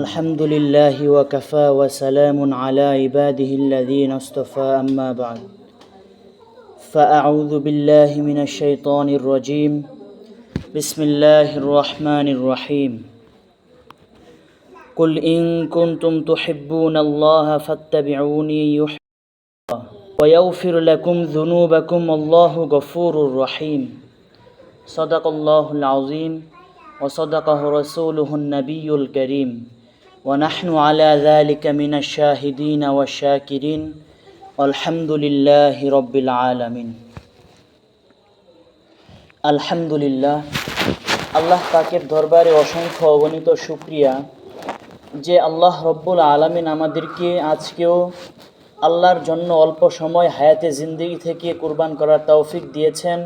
الحمد لله وكفى وسلام على عباده الذين اصطفى أما بعد فأعوذ بالله من الشيطان الرجيم بسم الله الرحمن الرحيم قل إن كنتم تحبون الله فاتبعوني يحببكم الله ويغفر لكم ذنوبكم والله غفور رحيم صدق الله العظيم وصدقه رسوله النبي الكريم ونحن على ذلك من الشاهدين والشاكرين والحمد لله رب العالمين আলহামদুলিল্লাহ আল্লাহ পাকের দরবারে অসংখ্য অগণিত শুকরিয়া যে আল্লাহ রব্বুল আলামিন আমাদেরকে আজকেও আল্লাহর জন্য অল্প সময় হায়াতে জিন্দেগি থেকে কুরবান করার তৌফিক দিয়েছেন,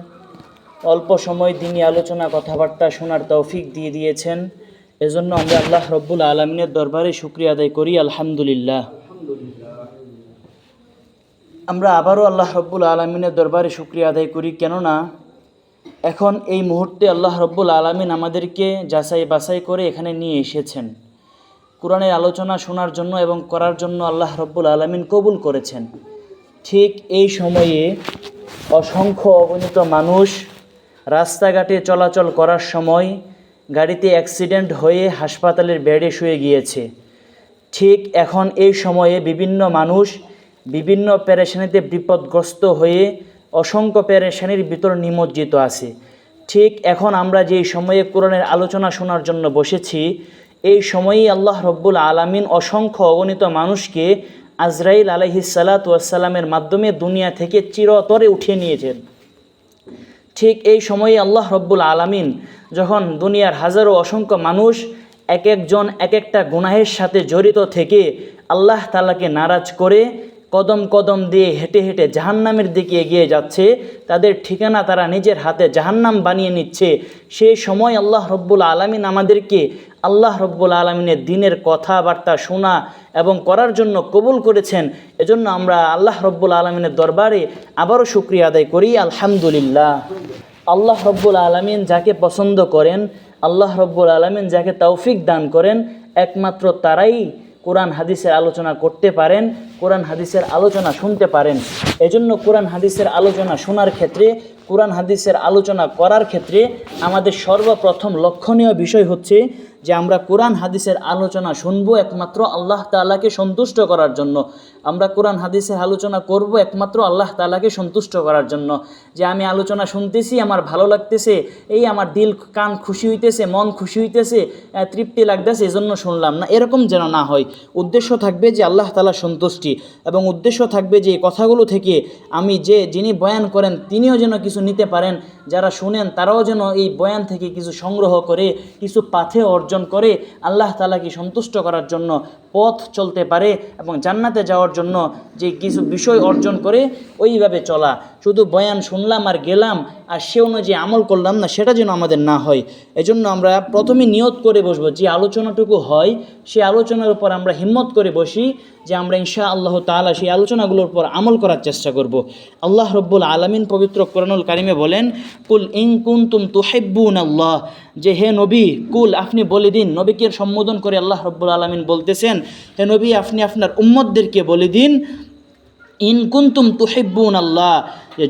অল্প সময় দিনী আলোচনা কথাবার্তা শোনার তৌফিক দিয়ে দিয়েছেন। এজন্য আমরা আল্লাহ রব্বুল আলামিনের দরবারে শুকরিয়া আদায় করি আলহামদুলিল্লাহ। আমরা আবারও আল্লাহ রব্বুল আলামিনের দরবারে শুকরিয়া আদায় করি, কেননা এখন এই মুহূর্তে আল্লাহ রব্বুল আলামিন আমাদেরকে যাচাই বাছাই করে এখানে নিয়ে এসেছেন কোরআনের আলোচনা শোনার জন্য এবং করার জন্য। আল্লাহ রব্বুল আলামিন কবুল করেছেন। ঠিক এই সময়ে অসংখ্য অগণিত মানুষ রাস্তাঘাটে চলাচল করার সময় গাড়িতে অ্যাক্সিডেন্ট হয়ে হাসপাতালের বেডে শুয়ে গিয়েছে। ঠিক এখন এই সময়ে বিভিন্ন মানুষ বিভিন্ন পেরেশানিতে বিপদগ্রস্ত হয়ে অসংখ্য পেরেশানির ভিতর নিমজ্জিত আছে। ঠিক এখন আমরা যেই সময়ে কোরআনের আলোচনা শোনার জন্য বসেছি, এই সময়েই আল্লাহ রব্বুল আলামিন অসংখ্য অগণিত মানুষকে আজরাইল আলাইহিস সালাতু ওয়াস সালামের মাধ্যমে দুনিয়া থেকে চিরতরে উঠিয়ে নিয়েছেন। ঠিক এই সময়ে আল্লাহ রব্বুল আলামিন যখন দুনিয়ার হাজারো অসংখ্য মানুষ এক একজন এক একটা গুনাহের সাথে জড়িত থেকে আল্লাহ তাআলাকে নারাজ করে কদম কদম দিয়ে হেঁটে হেঁটে জাহান্নামের দিকে এগিয়ে যাচ্ছে, তাদের ঠিকানা তারা নিজের হাতে জাহান্নাম বানিয়ে নিচ্ছে, সেই সময় আল্লাহ রব্বুল আলামিন আমাদেরকে আল্লাহ রব্বুল আলামিনের দ্বীনের কথাবার্তা শোনা এবং করার জন্য কবুল করেছেন। এজন্য আমরা আল্লাহ রব্বুল আলামিনের দরবারে আবারও শুকরিয়া আদায় করি আলহামদুলিল্লাহ। আল্লাহ রব্বুল আলামিন যাকে পছন্দ করেন, আল্লাহ রব্বুল আলামিন যাকে তৌফিক দান করেন, একমাত্র তারাই কোরআন হাদিসের আলোচনা করতে পারেন, কোরআন হাদিসের আলোচনা শুনতে পারেন। এজন্য কোরআন হাদিসের আলোচনা শোনার ক্ষেত্রে, কোরআন হাদিসের আলোচনা করার ক্ষেত্রে আমাদের সর্বপ্রথম লক্ষণীয় বিষয় হচ্ছে যে আমরা কোরআন হাদিসের আলোচনা শুনবো একমাত্র আল্লাহ তাআলাকে সন্তুষ্ট করার জন্য। আমরা কোরআন হাদিসের আলোচনা করব একমাত্র আল্লাহ তাআলাকে সন্তুষ্ট করার জন্য। যে আমি আলোচনা শুনতেছি, আমার ভালো লাগতেছে, এই আমার দিল কান খুশি হইতেছে, মন খুশি হইতেছে, তৃপ্তি লাগতেছে, এজন্য শুনলাম না, এরকম যেন না হয়। উদ্দেশ্য থাকবে যে আল্লাহ তাআলার সন্তুষ্টি, এবং উদ্দেশ্য থাকবে যে এই কথাগুলো থেকে আমি যিনি বয়ান করেন তিনিও যেন কিছু নিতে পারেন, যারা শুনেন তারাও যেন এই বয়ান থেকে কিছু সংগ্রহ করে কিছু পাথে অর্জন করে আল্লাহ তাআলাকে সন্তুষ্ট করার জন্য পথ চলতে পারে, এবং জান্নাতে যাওয়ার জন্য যে কিছু বিষয় অর্জন করে ওইভাবে চলা। শুধু বয়ান শুনলাম আর গেলাম আর সে অনুযায়ী আমল করলাম না, সেটা যেন আমাদের না হয়। এজন্য আমরা প্রথমে নিয়ত করে বসবো, যে আলোচনাটুকু হয় সেই আলোচনার উপর আমরা হিম্মত করে বসি যে আমরা ইনশাআল্লাহ তাআলা সেই আলোচনাগুলোর উপর আমল করার চেষ্টা করব। আল্লাহ রব্বুল আলামিন পবিত্র কোরআনুল কারিমে বলেন, কুল ইন কুনতুম তুহিব্বুনাল্লাহ, যে হে নবী, কুল আপনি বলে দিন। নবীকে সম্বোধন করে আল্লাহ রব্বুল আলামিন বলতেছেন, হে নবী আপনি আপনার উম্মতদেরকে বলে দিন, ইন কুনতুম তুহিব্বুনাল্লাহ,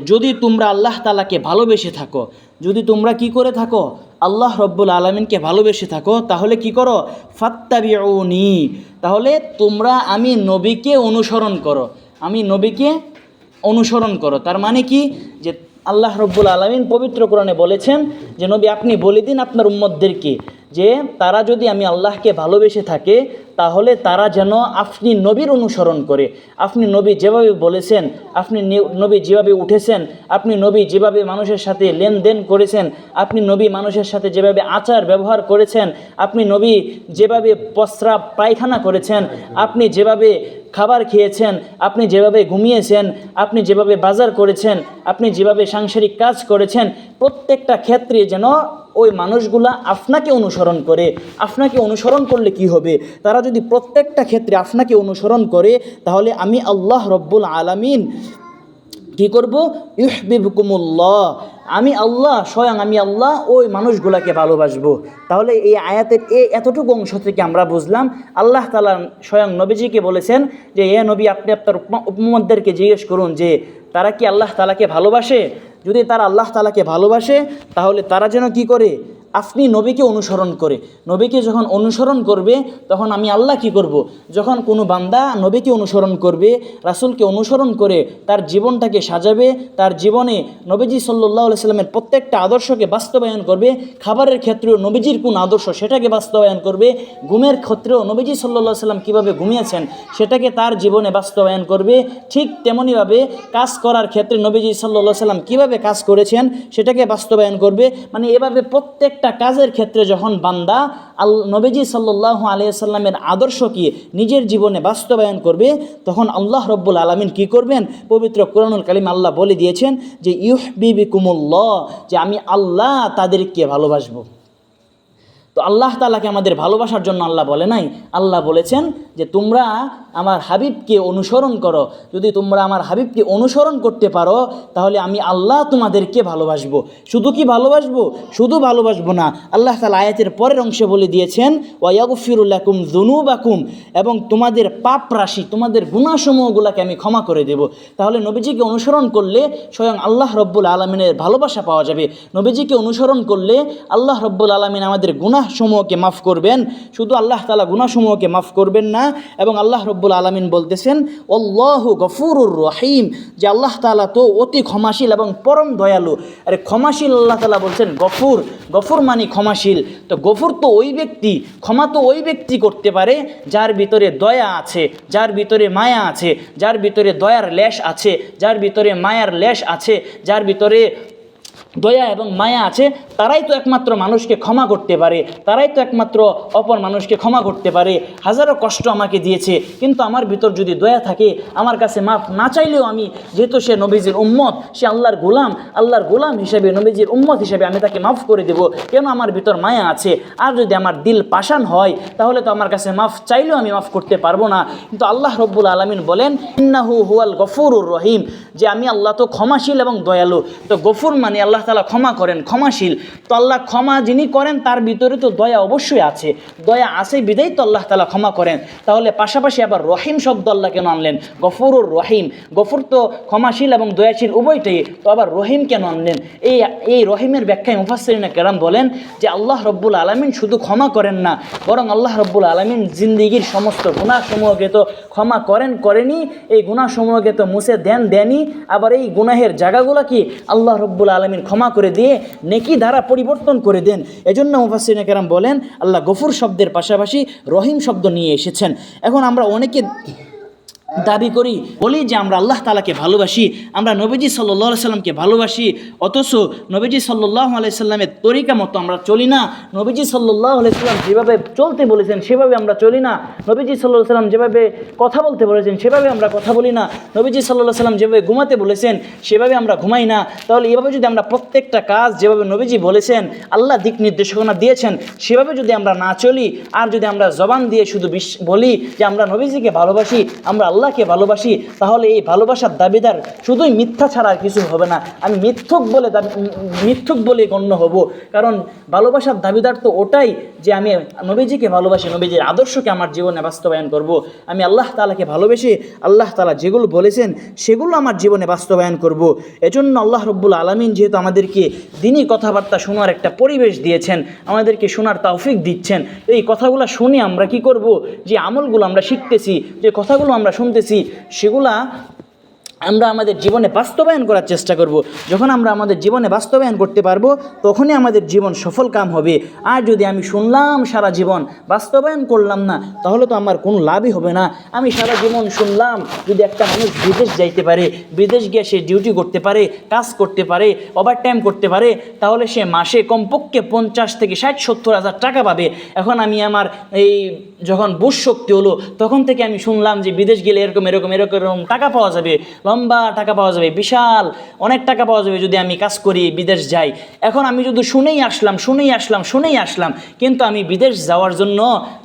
যদি তোমরা আল্লাহ তাআলাকে ভালোবেসে থাকো, যদি তোমরা কি করে থাকো, আল্লাহ রব্বুল আলামিনকে ভালোবেসে থাকো, তাহলে কি করো, ফাত্তাবিউনি, তাহলে তোমরা আমি নবীকে অনুসরণ করো, আমি নবীকে অনুসরণ করো। তার মানে কি, যে আল্লাহ রব্বুল আলামিন পবিত্র কোরআনে বলেছেন যে নবী আপনি বলে দিন আপনার উম্মতদেরকে যে তারা যদি আমি আল্লাহকে ভালোবেসে থাকে তাহলে তারা যেন আপনি নবীর অনুসরণ করে। আপনি নবী যেভাবে বলেছেন, আপনি নবী যেভাবে উঠেছেন, আপনি নবী যেভাবে মানুষের সাথে লেনদেন করেছেন, আপনি নবী মানুষের সাথে যেভাবে আচার ব্যবহার করেছেন, আপনি নবী যেভাবে প্রস্রাব পায়খানা করেছেন, আপনি যেভাবে খাবার খেয়েছেন, আপনি যেভাবে ঘুমিয়েছেন, আপনি যেভাবে বাজার করেছেন, আপনি যেভাবে সাংসারিক কাজ করেছেন, প্রত্যেকটা ক্ষেত্রে যেন ওই মানুষগুলা আপনাকে অনুসরণ করে। আপনাকে অনুসরণ করলে কি হবে, তারা যদি প্রত্যেকটা ক্ষেত্রে আপনাকে অনুসরণ করে তাহলে আমি আল্লাহ রব্বুল আলামিন কি করব? ইউহিব্বুকুমুল্লাহ, আমি আল্লাহ, স্বয়ং আমি আল্লাহ ওই মানুষগুলাকে ভালোবাসবো। তাহলে এই আয়াতের এতটুকু অংশ থেকে আমরা বুঝলাম আল্লাহ তাআলা স্বয়ং নবীজিকে বলেছেন যে এ নবী, আপনি আপনার উম্মতদেরকে জিজ্ঞেস করুন যে তারা কি আল্লাহ তাআলাকে ভালোবাসে। যদি তারা আল্লাহ তাআলাকে ভালোবাসে তাহলে তারা যেন কি করে? আপনি নবীকে অনুসরণ করে। নবীকে যখন অনুসরণ করবে তখন আমি আল্লাহ কি করব? যখন কোনো বান্দা নবীকে অনুসরণ করবে, রাসূলকে অনুসরণ করে তার জীবনটাকে সাজাবে, তার জীবনে নবীজি সাল্লাল্লাহু আলাইহি সাল্লামের প্রত্যেকটা আদর্শকে বাস্তবায়ন করবে, খাবারের ক্ষেত্রেও নবীজির কোন আদর্শ সেটাকে বাস্তবায়ন করবে, ঘুমের ক্ষেত্রেও নবীজি সাল্লাল্লাহু আলাইহি সাল্লাম কীভাবে ঘুমিয়েছেন সেটাকে তার জীবনে বাস্তবায়ন করবে, ঠিক তেমনিভাবে কাজ করার ক্ষেত্রে নবীজি সাল্লাল্লাহু আলাইহি সাল্লাম কীভাবে কাজ করেছেন সেটাকে বাস্তবায়ন করবে। মানে এভাবে প্রত্যেকটা কাজের ক্ষেত্রে যখন বান্দা নবীজি সাল্লাল্লাহু আলাইহি সাল্লামের আদর্শকে নিজের জীবনে বাস্তবায়ন করবে তখন আল্লাহ রব্বুল আলামিন কি করবেন? পবিত্র কোরআনুল কারীম আল্লাহ বলে দিয়েছেন যে ইউহিব্বুকুমুল্লাহ, যে আমি আল্লাহ তাদেরকে ভালোবাসবো। তো আল্লাহ তাআলাকে আমাদের ভালোবাসার জন্য আল্লাহ বলে নাই, আল্লাহ বলেছেন যে তোমরা আমার হাবিবকে অনুসরণ করো। যদি তোমরা আমার হাবিবকে অনুসরণ করতে পারো তাহলে আমি আল্লাহ তোমাদেরকে ভালোবাসবো। শুধু কি ভালোবাসবো? শুধু ভালোবাসবো না, আল্লাহ তাআলা আয়াতের পরের অংশে বলে দিয়েছেন ওয়া ইয়াগফিরু লাকুম যুনুবাকুম, এবং তোমাদের পাপ রাশি, তোমাদের গুনাহসমূহগুলোকে আমি ক্ষমা করে দেব। তাহলে নবীজিকে অনুসরণ করলে স্বয়ং আল্লাহ রব্বুল আলামিনের ভালোবাসা পাওয়া যাবে। নবীজিকে অনুসরণ করলে আল্লাহ রব্বুল আলামিন আমাদের গুনাহসমূহকে মাফ করবেন। শুধু আল্লাহ তাআলা গুনাহসমূহকে মাফ করবেন না, এবং আল্লাহ রব্বুল আলামিন বলতেছেন আল্লাহু গফুরুর রহিম, যে আল্লাহ তাআলা তো অতি ক্ষমাশীল এবং পরম দয়ালু। আরে ক্ষমাশীল আল্লাহ তাআলা বলছেন গফুর, গফুর মানে ক্ষমাশীল। তো গফুর তো ওই ব্যক্তি, ক্ষমা তো ওই ব্যক্তি করতে পারে যার ভিতরে দয়া আছে, যার ভিতরে মায়া আছে, যার ভিতরে দয়ার লেশ আছে, যার ভিতরে মায়ার লেশ আছে, যার ভিতরে দয়া এবং মায়া আছে, তারাই তো একমাত্র মানুষকে ক্ষমা করতে পারে, তারাই তো একমাত্র অপর মানুষকে ক্ষমা করতে পারে। হাজারো কষ্ট আমাকে দিয়েছে, কিন্তু আমার ভিতর যদি দয়া থাকে, আমার কাছে মাফ না চাইলেও আমি, যেহেতু সে নবীজির উম্মত, সে আল্লাহর গোলাম হিসেবে, নবীজির উম্মত হিসেবে আমি তাকে মাফ করে দেব, কেন আমার ভিতর মায়া আছে। আর যদি আমার দিল পাষাণ হয় তাহলে তো আমার কাছে মাফ চাইলেও আমি মাফ করতে পারবো না। কিন্তু আল্লাহ রব্বুল আলামিন বলেন ইন্নাহু হুয়াল গফুরুর রহিম, যে আমি আল্লাহ তো ক্ষমাশীল এবং দয়ালু। তো গফুর মানে আল্লাহ তাআলা ক্ষমা করেন, ক্ষমাশীল। তো আল্লাহ ক্ষমা যিনি করেন তার ভিতরে তো দয়া অবশ্যই আছে, দয়া আছে বিধাই তো আল্লাহ তাআলা ক্ষমা করেন। তাহলে পাশাপাশি আবার রহিম শব্দ আল্লাহ কেন আনলেন? গফুরুর রহিম, গফুর তো ক্ষমাশীল এবং দয়াশীল উভয়টাই, তো আবার রহিম কেন আনলেন? এই রহিমের ব্যাখ্যায় মুফাসসিরিনে কেরাম বলেন যে আল্লাহ রব্বুল আলামিন শুধু ক্ষমা করেন না, বরং আল্লাহ রব্বুল আলামিন জিন্দেগির সমস্ত গুনাহসমূহকে তো ক্ষমা করেনি, এই গুনাহসমূহকে তো মুছে দেনই, আবার এই গুনাহের জায়গাগুলো কি আল্লাহ রব্বুল আলামিন ক্ষমা করে দিয়ে নেকি দ্বারা পরিবর্তন করে দেন। এজন্য মুফাসসিরিনে কেরাম বলেন আল্লাহ গফুর শব্দের পাশাপাশি রহিম শব্দ নিয়ে এসেছেন। এখন আমরা অনেকে দাবি করি, বলি যে আমরা আল্লাহ তাআলাকে ভালোবাসি, আমরা নবীজি সাল্লাল্লাহু আলাইহি সাল্লামকে ভালোবাসি, অথচ নবীজি সাল্লাল্লাহু আলাইহি সাল্লামের তরিকা মতো আমরা চলি না। নবীজি সাল্লাল্লাহু আলাইহি সাল্লাম যেভাবে চলতে বলেছেন সেভাবে আমরা চলি না। নবীজি সাল্লাল্লাহু আলাইহি সাল্লাম যেভাবে কথা বলতে বলেছেন সেভাবে আমরা কথা বলি না। নবীজি সাল্লাল্লাহু আলাইহি সাল্লাম যেভাবে ঘুমাতে বলেছেন সেভাবে আমরা ঘুমাই না। তাহলে এভাবে যদি আমরা প্রত্যেকটা কাজ যেভাবে নবীজি বলেছেন, আল্লাহ দিক নির্দেশনা দিয়েছেন, সেভাবে যদি আমরা না চলি, আর যদি আমরা জবান দিয়ে শুধু বলি যে আমরা নবীজিকে ভালোবাসি, আমরা আল্লাহকে ভালোবাসি, তাহলে এই ভালোবাসার দাবিদার শুধুই মিথ্যা ছাড়া আর কিছু হবে না। আমি মিথ্যুক বলে গণ্য হব, কারণ ভালোবাসার দাবিদার তো ওটাই যে আমি নবীজিকে ভালোবাসি, নবীজির আদর্শকে আমার জীবনে বাস্তবায়ন করব। আমি আল্লাহ তাআলাকে ভালোবেসে আল্লাহ তাআলা যেগুলো বলেছেন সেগুলো আমার জীবনে বাস্তবায়ন করব। এজন্য আল্লাহ রব্বুল আলামিন যেহেতু আমাদেরকে দিনী কথাবার্তা শোনার একটা পরিবেশ দিয়েছেন, আমাদেরকে শোনার তৌফিক দিচ্ছেন, এই কথাগুলো শুনে আমরা কি করব? যে আমলগুলো আমরা শিখতেছি, যে কথাগুলো আমরা শুনতেছি, সেগুলা আমরা আমাদের জীবনে বাস্তবায়ন করার চেষ্টা করব। যখন আমরা আমাদের জীবনে বাস্তবায়ন করতে পারবো তখনই আমাদের জীবন সফল কাম হবে। আর যদি আমি শুনলাম সারা জীবন বাস্তবায়ন করলাম না, তাহলে তো আমার কোনো লাভই হবে না। আমি সারা জীবন শুনলাম, যদি একটা মানুষ বিদেশ যাইতে পারে, বিদেশ গিয়ে সে ডিউটি করতে পারে, কাজ করতে পারে, ওভারটাইম করতে পারে, তাহলে সে মাসে কমপক্ষে 50 থেকে 60-70 হাজার টাকা পাবে। এখন আমি আমার এই যখন বুঝ শক্তি হলো তখন থেকে আমি শুনলাম যে বিদেশ গেলে এরকম টাকা পাওয়া যাবে, লম্বা টাকা পাওয়া যাবে, বিশাল অনেক টাকা পাওয়া যাবে যদি আমি কাজ করি, বিদেশ যাই। এখন আমি যদি শুনেই আসলাম, কিন্তু আমি বিদেশ যাওয়ার জন্য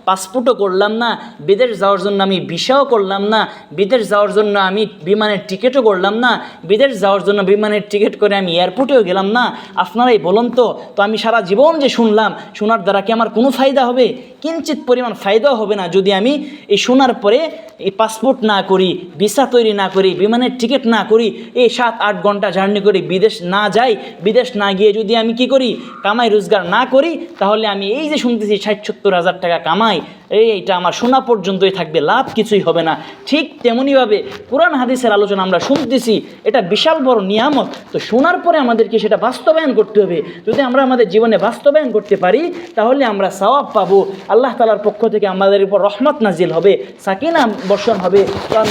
পাসপোর্টও করলাম না, বিদেশ যাওয়ার জন্য আমি ভিসাও করলাম না, বিদেশ যাওয়ার জন্য আমি বিমানের টিকিটও করলাম না, বিদেশ যাওয়ার জন্য বিমানের টিকিট করে আমি এয়ারপোর্টেও গেলাম না। আপনারাই বলুন তো আমি সারা জীবন যে শুনলাম, শোনার দ্বারা কি আমার কোনো ফায়দা হবে? কিঞ্চিত পরিমাণ ফায়দাও হবে না যদি আমি এই শোনার পরে এই পাসপোর্ট না করি, ভিসা তৈরি না করি, বিমানের টিকিট না করি, এই 7-8 ঘন্টা জার্নি করি, বিদেশ না যাই, বিদেশ না গিয়ে যদি আমি কি করি, কামাই রোজগার না করি, তাহলে আমি এই যে শুনতেছি 60-70 হাজার টাকা কামাই, এইটা আমার শোনা পর্যন্তই থাকবে, লাভ কিছুই হবে না। ঠিক তেমনইভাবে কোরআন হাদিসের আলোচনা আমরা শুনতেছি, এটা বিশাল বড় নিয়ামত। তো শোনার পরে আমাদেরকে সেটা বাস্তবায়ন করতে হবে। যদি আমরা আমাদের জীবনে বাস্তবায়ন করতে পারি তাহলে আমরা সওয়াব পাবো, আল্লাহ তাআলার পক্ষ থেকে আমাদের উপর রহমত নাজিল হবে, সাকিনা বর্ষণ হবে।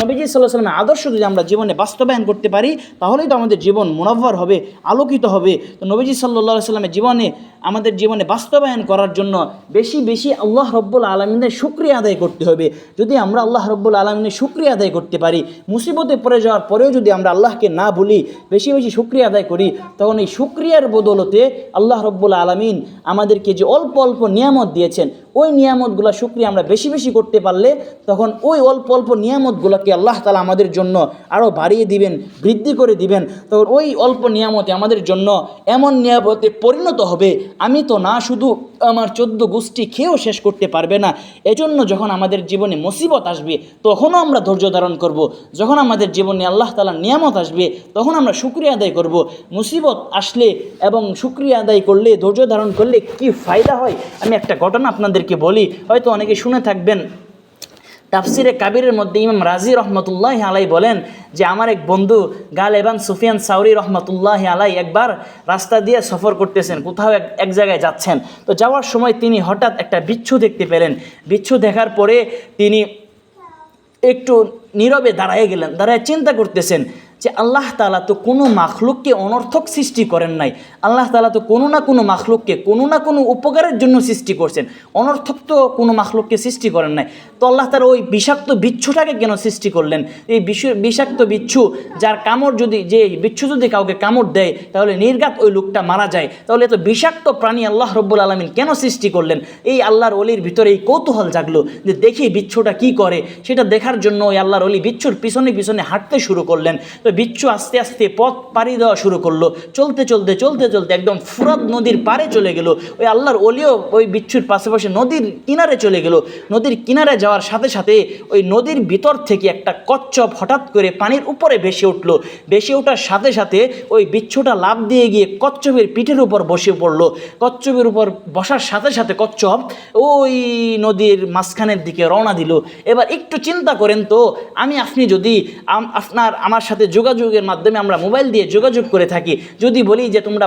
নবীজি সাল্লাল্লাহু আলাইহি ওয়াসাল্লামের আদর্শ যদি আমরা জীবনে বাস্তবায়ন করতে পারি তাহলেই তো আমাদের জীবন মুনাওয়ার হবে, আলোকিত হবে। তো নবীজি সাল্লাল্লাহু আলাইহি ওয়াসাল্লামের জীবনে আমাদের জীবনে বাস্তবায়ন করার জন্য বেশি বেশি আল্লাহ রব্বুল আলামিনের শুকরিয়া আদায় করতে হবে। যদি আমরা আল্লাহ রব্বুল আলামিনের শুকরিয়া আদায় করতে পারি, মুসিবতে পড়ে যাওয়ার পরেও যদি আমরা আল্লাহকে না বলি, বেশি বেশি শুকরিয়া আদায় করি, তখন এই শুকরিয়ার বদৌলতে আল্লাহ রব্বুল আলামিন আমাদেরকে যে অল্প অল্প নিয়ামত দিয়েছেন, ওই নিয়ামতগুলো শুকরিয়া আমরা বেশি বেশি করতে পারলে তখন ওই অল্প অল্প নিয়ামতগুলোকে আল্লাহ তাআলা আমাদের জন্য আরও বাড়িয়ে দিবেন, বৃদ্ধি করে দিবেন। তখন ওই অল্প নিয়ামতে আমাদের জন্য এমন নিয়ামতে পরিণত হবে, আমি তো না শুধু আমার 14 গোষ্ঠী খেয়েও শেষ করতে পারবে না। এজন্য যখন আমাদের জীবনে মুসিবত আসবে তখনও আমরা ধৈর্য ধারণ করব। যখন আমাদের জীবনে আল্লাহ তাআলার নিয়ামত আসবে তখন আমরা শুকরিয়া আদায় করব। মুসিবত আসলে এবং শুকরিয়া আদায় করলে, ধৈর্য ধারণ করলে কি ফায়দা হয়, আমি একটা ঘটনা আপনাদেরকে বলি, হয়তো অনেকে শুনে থাকবেন। তাফসিরে কাবিরের মধ্যে ইমাম রাজি রহমতুল্লাহ আলাই বলেন যে আমার এক বন্ধু গালেবান সুফিয়ান সাউরি রহমতুল্লাহ আলাই একবার রাস্তা দিয়ে সফর করতেছেন, কোথাও এক জায়গায় যাচ্ছেন। তো যাওয়ার সময় তিনি হঠাৎ একটা বিচ্ছু দেখতে পেলেন। বিচ্ছু দেখার পরে তিনি একটু নীরবে দাঁড়ায় গেলেন, দাঁড়ায় চিন্তা করতেছেন যে আল্লাহ তাআলা তো কোনো মাখলুককে অনর্থক সৃষ্টি করেন নাই, আল্লাহ তাআলা তো কোনো না কোনো মাখলুককে কোনো না কোনো উপকারের জন্য সৃষ্টি করছেন, অনর্থক তো কোনো মাখলুককে সৃষ্টি করেন নাই। তো আল্লাহ তাআলা ওই বিষাক্ত বিচ্ছুটাকে কেন সৃষ্টি করলেন? এই বিষাক্ত বিচ্ছু যার কামড় যে বিচ্ছু যদি কাউকে কামড় দেয় তাহলে নির্ঘাত ওই লোকটা মারা যায়, তাহলে এত বিষাক্ত প্রাণী আল্লাহ রব্বুল আলামিন কেন সৃষ্টি করলেন? এই আল্লাহর ওলির ভিতরে এই কৌতূহল জাগলো যে দেখি বিচ্ছুটা কি করে। সেটা দেখার জন্য ওই আল্লাহর ওলি বিচ্ছুর পিছনে পিছনে হাঁটতে শুরু করলেন। তো বিচ্ছু আস্তে আস্তে পথ পাড়ি দেওয়া শুরু করলো, চলতে চলতে চলতে চলতে একদম ফুরাত নদীর পাড়ে চলে গেল। ওই আল্লাহর ওলিও ওই বিচ্ছুর পাশাপাশি নদীর কিনারে চলে গেল। নদীর কিনারে যাওয়ার সাথে সাথে ওই নদীর ভিতর থেকে একটা কচ্ছপ হঠাৎ করে পানির উপরে ভেসে উঠল। ভেসে ওঠার সাথে সাথে ওই বিচ্ছুটা লাফ দিয়ে গিয়ে কচ্ছপের পিঠের উপর বসে পড়লো। কচ্ছপের উপর বসার সাথে সাথে কচ্ছপ ওই নদীর মাঝখানের দিকে রওনা দিল। এবার একটু চিন্তা করেন তো, আপনি যদি আমার সাথে যোগাযোগের মাধ্যমে আমরা মোবাইল দিয়ে যোগাযোগ করে থাকি, যদি বলি যে তোমরা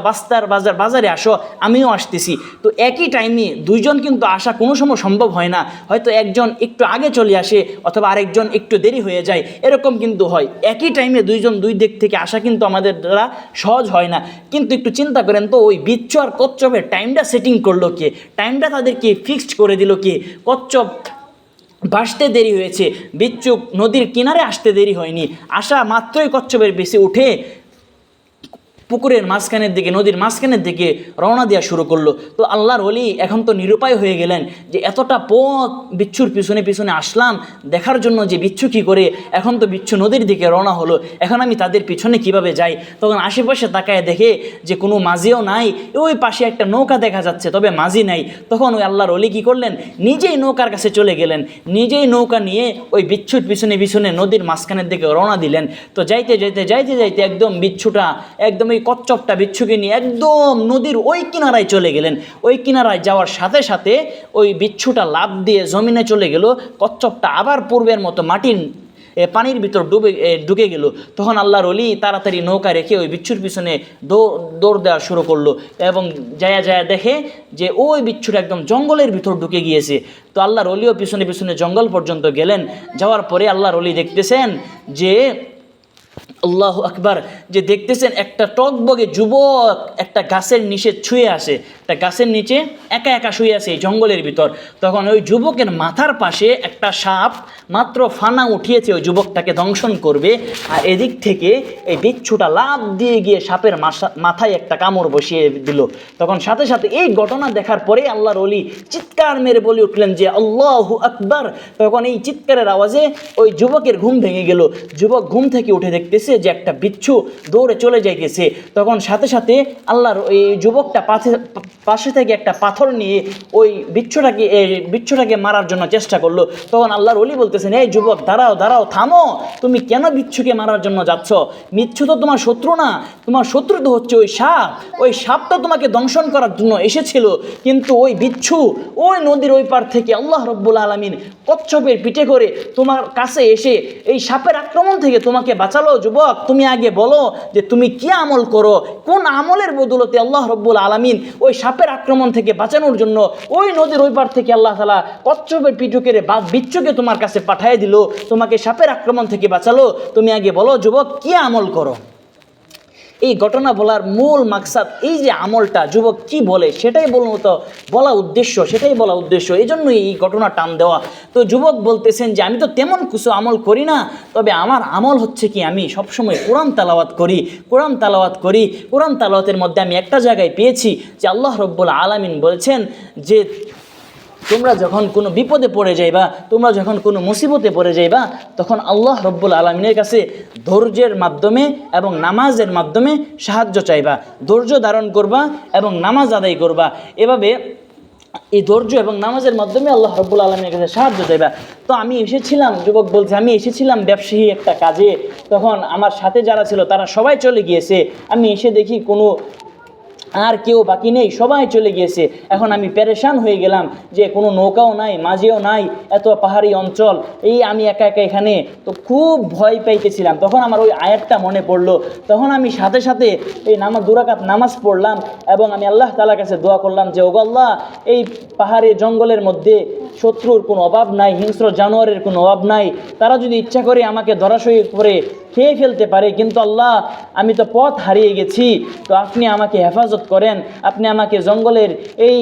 বাজারে আসো, আমিও আসতেছি, তো একই টাইমে দুইজন কিন্তু আসা কোনো সময় সম্ভব হয় না। হয়তো একজন একটু আগে চলে আসে অথবা আরেকজন একটু দেরি হয়ে যায়, এরকম কিন্তু হয়। একই টাইমে দুইজন দুই দিক থেকে আসা কিন্তু আমাদের দ্বারা সহজ হয় না। কিন্তু একটু চিন্তা করেন তো, ওই বিচ্ছু আর কচ্ছপের টাইমটা সেটিং করলো কে? টাইমটা তাদেরকে ফিক্সড করে দিল কে? কচ্ছপ ভাসতে দেরি হয়েছে, বিচ্ছু নদীর কিনারে আসতে দেরি হয়নি। আসা মাত্রই কচ্ছপের বেশি উঠে পুকুরের মাঝখানের দিকে, নদীর মাঝখানের দিকে রওনা দেওয়া শুরু করলো। তো আল্লাহর ওলি এখন তো নিরুপায় হয়ে গেলেন যে এতটা পথ বিচ্ছুর পিছনে পিছনে আসলাম দেখার জন্য যে বিচ্ছু কী করে, এখন তো বিচ্ছু নদীর দিকে রওনা হলো, এখন আমি তাদের পিছনে কিভাবে যাই? তখন আশেপাশে তাকায় দেখে যে কোনো মাঝিও নাই, ওই পাশে একটা নৌকা দেখা যাচ্ছে, তবে মাঝি নাই। তখন ওই আল্লাহর ওলি কী করলেন, নিজেই নৌকার কাছে চলে গেলেন, নিজেই নৌকা নিয়ে ওই বিচ্ছুর পিছনে পিছনে নদীর মাঝখানের দিকে রওনা দিলেন। তো যাইতে যাইতে যাইতে যাইতে একদম বিচ্ছুটা একদম কচ্ছপটা বিচ্ছুকে নিয়ে একদম নদীর ওই কিনারায় চলে গেলেন। ওই কিনারায় যাওয়ার সাথে সাথে ওই বিচ্ছুটা লাফ দিয়ে জমিনে চলে গেল, কচ্ছপটা আবার পূর্বের মতো পানির ভিতর ঢুকে গেল। তখন আল্লাহর ওলি তাড়াতাড়ি নৌকা রেখে ওই বিচ্ছুর পিছনে দৌড় দেওয়া শুরু করলো এবং যায়া দেখে যে ওই বিচ্ছুটা একদম জঙ্গলের ভিতর ঢুকে গিয়েছে। তো আল্লাহর ওলিও পিছনে পিছনে জঙ্গল পর্যন্ত গেলেন। যাওয়ার পরে আল্লাহর ওলি দেখতেছেন যে আল্লাহু আকবার, যে দেখতেছেন একটা টকবগে যুবক একটা গাছের নিচে ছুঁয়ে আসে, একটা গাছের নিচে একা একা শুয়ে আছে এই জঙ্গলের ভিতর। তখন ওই যুবকের মাথার পাশে একটা সাপ মাত্র ফানা উঠিয়েছে ওই যুবকটাকে দংশন করবে, আর এদিক থেকে এই বিচ্ছুটা লাফ দিয়ে গিয়ে সাপের মাথায় একটা কামড় বসিয়ে দিল। তখন সাথে সাথে এই ঘটনা দেখার পরে আল্লাহর ওলি চিৎকার মেরে বলে উঠলেন যে আল্লাহু আকবার। তখন এই চিৎকারের আওয়াজে ওই যুবকের ঘুম ভেঙে গেল। যুবক ঘুম থেকে উঠে দেখতেছে যে একটা বিচ্ছু দৌড়ে চলে যাইতেছে। তখন সাথে সাথে আল্লাহর ওই যুবকটা পাশে থেকে একটা পাথর নিয়ে ওই বিচ্ছুটাকে মারার জন্য চেষ্টা করলো। তখন আল্লাহর ওলি বলতেছেন, এই যুবক দাঁড়াও দাঁড়াও, থামো, তুমি কেন বিচ্ছুকে মারার জন্য যাচ্ছ? বিচ্ছু তো তোমার শত্রু না, তোমার শত্রু তো হচ্ছে ওই সাপ। ওই সাপটা তোমাকে দংশন করার জন্য এসেছিল, কিন্তু ওই বিচ্ছু ওই নদীর ওই পার থেকে আল্লাহ রব্বুল আলামিন কচ্ছপের পিঠে করে তোমার কাছে এসে এই সাপের আক্রমণ থেকে তোমাকে বাঁচালো। যুবক, তুমি আগে বলো যে তুমি কি আমল করো, কোন আমলের বদৌলতে আল্লাহ রব্বুল আলামিন ওই সাপের আক্রমণ থেকে বাঁচানোর জন্য ওই নদীর ওই পার থেকে আল্লাহ তাআলা কচ্ছপের পিঠে করে বিচ্ছুকে তোমার কাছে পাঠিয়ে দিল, তোমাকে সাপের আক্রমণ থেকে বাঁচালো। তুমি আগে বলো যুবক, কি আমল করো। এই ঘটনা বলার মূল মাকসাদ এই যে আমলটা যুবক কি বলে সেটাই বলা উদ্দেশ্য, এই জন্যই এই ঘটনা টান দেওয়া। তো যুবক বলতেছেন যে আমি তো তেমন কিছু আমল করি না, তবে আমার আমল হচ্ছে কি আমি সবসময় কোরআন তালাওয়াত করি। কোরআন তালাওয়াতের মধ্যে আমি একটা জায়গায় পেয়েছি যে আল্লাহ রব্বুল আলামিন বলেছেন যে তোমরা যখন কোনো বিপদে পড়ে যাইবা, তোমরা যখন কোনো মুসিবতে পড়ে যাইবা, তখন আল্লাহ রব্বুল আলামিনের কাছে ধৈর্যের মাধ্যমে এবং নামাজের মাধ্যমে সাহায্য চাইবা, ধৈর্য ধারণ করবা এবং নামাজ আদায় করবা। এভাবে এই ধৈর্য এবং নামাজের মাধ্যমে আল্লাহ রব্বুল আলামিনের কাছে সাহায্য চাইবা। তো আমি এসেছিলাম, যুবক বলছে, আমি এসেছিলাম ব্যবসায়ী একটা কাজে। তখন আমার সাথে যারা ছিল তারা সবাই চলে গিয়েছে। আমি এসে দেখি আর কেউ বাকি নেই, সবাই চলে গিয়েছে। এখন আমি পেরেশান হয়ে গেলাম যে কোনো নৌকাও নাই, মাঝিও নাই, এত পাহাড়ি অঞ্চল, এই আমি একা একা এখানে। তো খুব ভয় পাইতেছিলাম। তখন আমার ওই আয়াতটা মনে পড়লো। তখন আমি সাথে সাথে এই 2 রাকাত নামাজ পড়লাম এবং আমি আল্লাহ তাআলার কাছে দোয়া করলাম যে ওগো আল্লাহ, এই পাহাড়ি জঙ্গলের মধ্যে শত্রুর কোনো অভাব নাই, হিংস্র জানোয়ারের কোনো অভাব নাই। তারা যদি ইচ্ছা করে আমাকে ধরাশয়ী করে খেয়ে ফেলতে পারে, কিন্তু আল্লাহ আমি তো পথ হারিয়ে গেছি, তো আপনি আমাকে হেফাজত করেন, আপনি আমাকে জঙ্গলের এই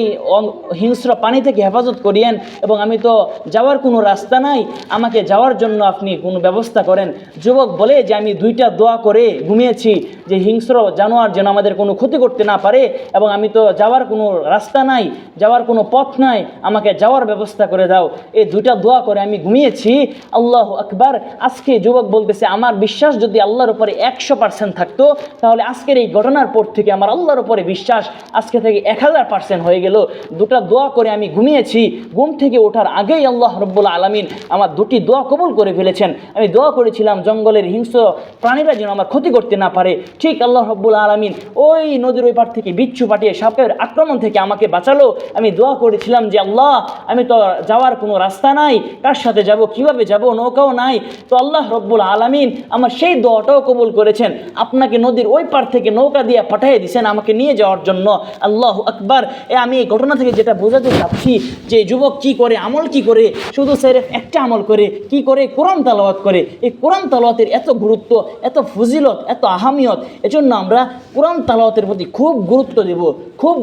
হিংস্র পানি থেকে হেফাজত করিয়েন, এবং আমি তো যাওয়ার কোনো রাস্তা নাই, আমাকে যাওয়ার জন্য আপনি কোনো ব্যবস্থা করেন। যুবক বলে যে আমি 2টা দোয়া করে ঘুমিয়েছি যে হিংস্র জানোয়ার যেন আমাদের কোনো ক্ষতি করতে না পারে, এবং আমি তো যাওয়ার কোনো রাস্তা নাই, যাওয়ার কোনো পথ নাই, আমাকে যাওয়ার ব্যবস্থা করে দাও। এই 2টা দোয়া করে আমি ঘুমিয়েছি। আল্লাহু আকবার। আজকে যুবক বলতেছে আমার বিশ্বাস যদি আল্লাহর উপরে 100% থাকতো, তাহলে আজকের এই ঘটনার পর থেকে আমার আল্লাহর উপরে বিশ্বাস আজকে থেকে 1000% হয়ে গেল। 2টা দোয়া করে আমি ঘুমিয়েছি, ঘুম থেকে ওঠার আগেই আল্লাহ রব্বুল আলামিন আমার 2টি দোয়া কবুল করে ফেলেছেন। আমি দোয়া করেছিলাম জঙ্গলের হিংস্র প্রাণীরা যেন আমার ক্ষতি করতে না পারে, ঠিক আল্লাহ রব্বুল আলামিন ওই নদীর ওই পার থেকে বিচ্ছু পাঠিয়ে সাপের আক্রমণ থেকে আমাকে বাঁচালো। আমি দোয়া করেছিলাম যে আল্লাহ, আমি তো যাওয়ার কোনো রাস্তা নাই, কার সাথে যাব, কিভাবে যাব, নৌকাও নাই। তো আল্লাহ রব্বুল আলামিন আমার সেই দোয়াটাও কবুল করেছেন, আপনাকে নদীর ওই পার থেকে নৌকা দিয়ে পাঠিয়ে দিয়েছেন আমাকে নিয়ে যাওয়ার জন্য। আল্লাহু আকবার। আমি এই ঘটনা থেকে যেটা বোঝাতে চাচ্ছি যে যুবক কি করে, আমল কি করে, শুধু সেরেফ একটা আমল করে, কি করে, কোরআন তালাওয়াত করে। এই কোরআন তালাওয়াতের এত গুরুত্ব, এত ফজিলত, এত আহামিয়ত, এজন্য আমরা কোরআন তালাওয়াতের প্রতি খুব